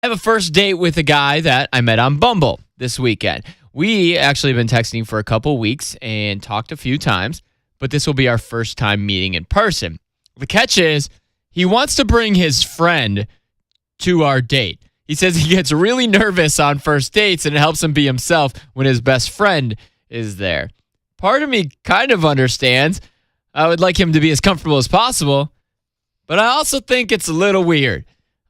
have a first date with a guy that I met on Bumble this weekend. We actually have been texting for a couple weeks and talked a few times, but this will be our first time meeting in person. The catch is he wants to bring his friend to our date. He says he gets really nervous on first dates and it helps him be himself when his best friend is there. Part of me kind of understands. I would like him to be as comfortable as possible, but I also think it's a little weird.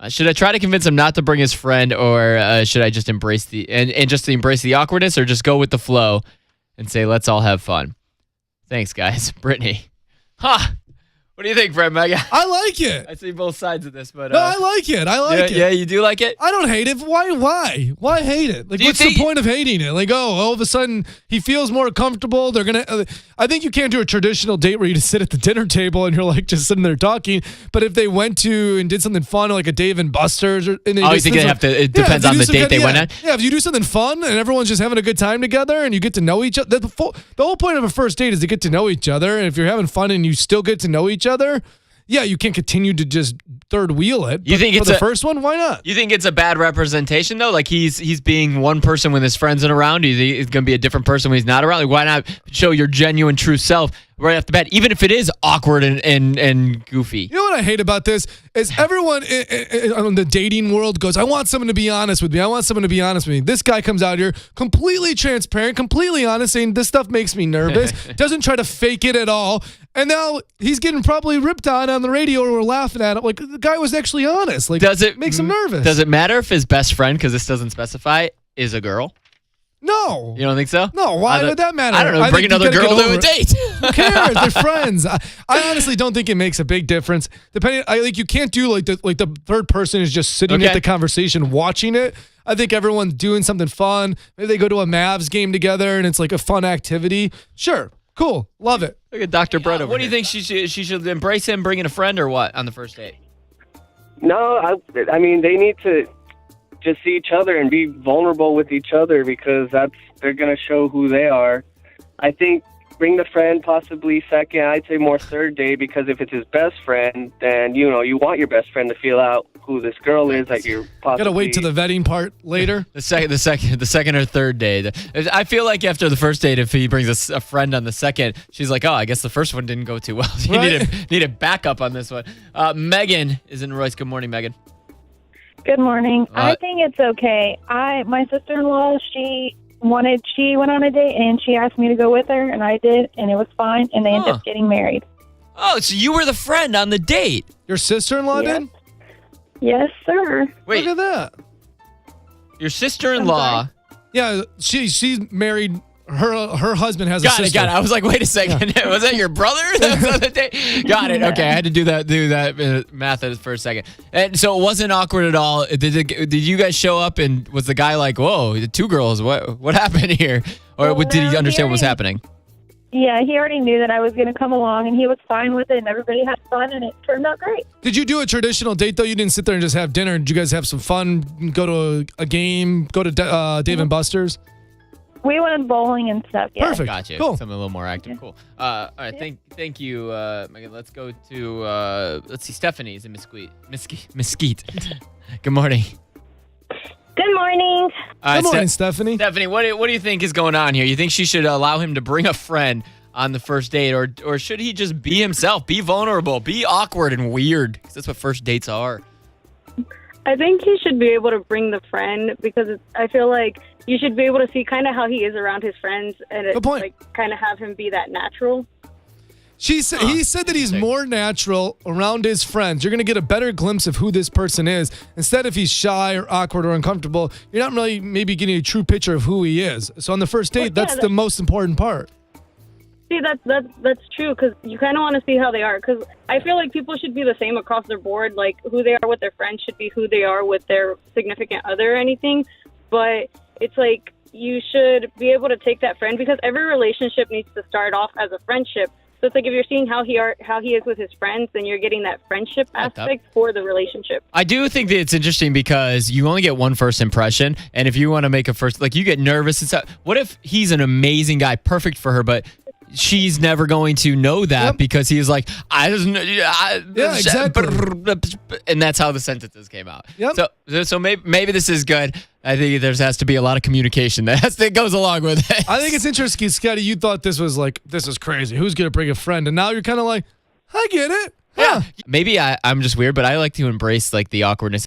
Should I try to convince him not to bring his friend, or should I just embrace the awkwardness, or just go with the flow and say, let's all have fun? Thanks, guys. Brittany. What do you think, Brett, Megan? I like it. I see both sides of this, but... No, I like it. I like it. Yeah, you do like it? I don't hate it. Why? Why hate it? Like, what's the point of hating it? Like, all of a sudden, he feels more comfortable. They're going to... I think you can't do a traditional date where you just sit at the dinner table and you're, like, just sitting there talking. But if they went to and did something fun, like a Dave and Buster's... you think they have to... It depends on the date they went on? Yeah, if you do something fun and everyone's just having a good time together and you get to know each other... The whole point of a first date is to get to know each other. And if you're having fun and you still get to know each other... Yeah, you can't continue to just third wheel it. You think it's the first one? Why not? You think it's a bad representation though? Like he's being one person when his friends aren't around. You think he's gonna be a different person when he's not around? Like, why not show your genuine, true self right off the bat, even if it is awkward and goofy? You know what I hate about this is everyone in the dating world goes, I want someone to be honest with me. I want someone to be honest with me. This guy comes out here completely transparent, completely honest, saying this stuff makes me nervous. Doesn't try to fake it at all. And now he's getting probably ripped on the radio, or we're laughing at it. Like, the guy was actually honest. Like, makes him nervous. Does it matter if his best friend, because this doesn't specify, is a girl? No. You don't think so? No. Why would that matter? I don't know. Bring another girl to a date. Who cares? They're friends. I honestly don't think it makes a big difference. You can't do like the third person is just sitting at the conversation watching it. I think everyone's doing something fun. Maybe they go to a Mavs game together and it's like a fun activity. Sure. Cool. Love it. Look at Dr. Bret over What do you think? She should embrace him bringing a friend, or what, on the first date? No, I mean, they need to just see each other and be vulnerable with each other, because they're going to show who they are. I think bring the friend possibly second. I'd say more third day, because if it's his best friend, then, you want your best friend to feel out who this girl is that you're possibly... Gotta wait to the vetting part later. the second or third date. I feel like after the first date, if he brings a friend on the second, she's like, oh, I guess the first one didn't go too well. So you need a backup on this one. Megan is in Royce. Good morning, Megan. Good morning. I think it's okay. My sister-in-law, she went on a date and she asked me to go with her, and I did, and it was fine, and they ended up getting married. Oh, so you were the friend on the date? Your sister-in-law did? Yes, sir. Wait, look at that. Your sister-in-law? Yeah, she's married. Her husband has a sister. Got it. I was like, wait a second. Yeah. Was that your brother? That was on the date? Got it. Okay, I had to do that math for a second. And so it wasn't awkward at all. Did you guys show up and was the guy like, whoa, the two girls, what happened here? Or did he understand what was happening? Yeah, he already knew that I was going to come along, and he was fine with it, and everybody had fun, and it turned out great. Did you do a traditional date, though? You didn't sit there and just have dinner. Did you guys have some fun, go to a game, go to Dave and Buster's? We went bowling and stuff, yeah. Perfect. Gotcha. Cool. Something a little more active. Yeah. Cool. All right, thank you, Megan. Let's go to, let's see, Stephanie's in Mesquite. Good morning. Good morning. Good morning, Stephanie. Stephanie, what do you think is going on here? You think she should allow him to bring a friend on the first date, or should he just be himself, be vulnerable, be awkward and weird? Because that's what first dates are. I think he should be able to bring the friend, because I feel like you should be able to see kind of how he is around his friends, and kind of have him be that natural. He said that he's more natural around his friends. You're going to get a better glimpse of who this person is. Instead, if he's shy or awkward or uncomfortable, you're not really maybe getting a true picture of who he is. So on the first date, that's the most important part. See, that's true, because you kind of want to see how they are. Because I feel like people should be the same across their board. Like, who they are with their friends should be who they are with their significant other or anything. But it's like you should be able to take that friend, because every relationship needs to start off as a friendship. So it's like if you're seeing how he is with his friends, then you're getting that friendship aspect for the relationship. I do think that it's interesting because you only get one first impression, and if you want to make a first, like, you get nervous and stuff. What if he's an amazing guy, perfect for her, but she's never going to know that because he's like, I just know. Yeah, exactly. And that's how the sentences came out. Yep. So maybe this is good. I think there has to be a lot of communication that goes along with it. I think it's interesting, Scotty. You thought this was crazy. Who's going to bring a friend? And now you're kind of like, I get it. Yeah. Maybe I'm just weird, but I like to embrace like the awkwardness.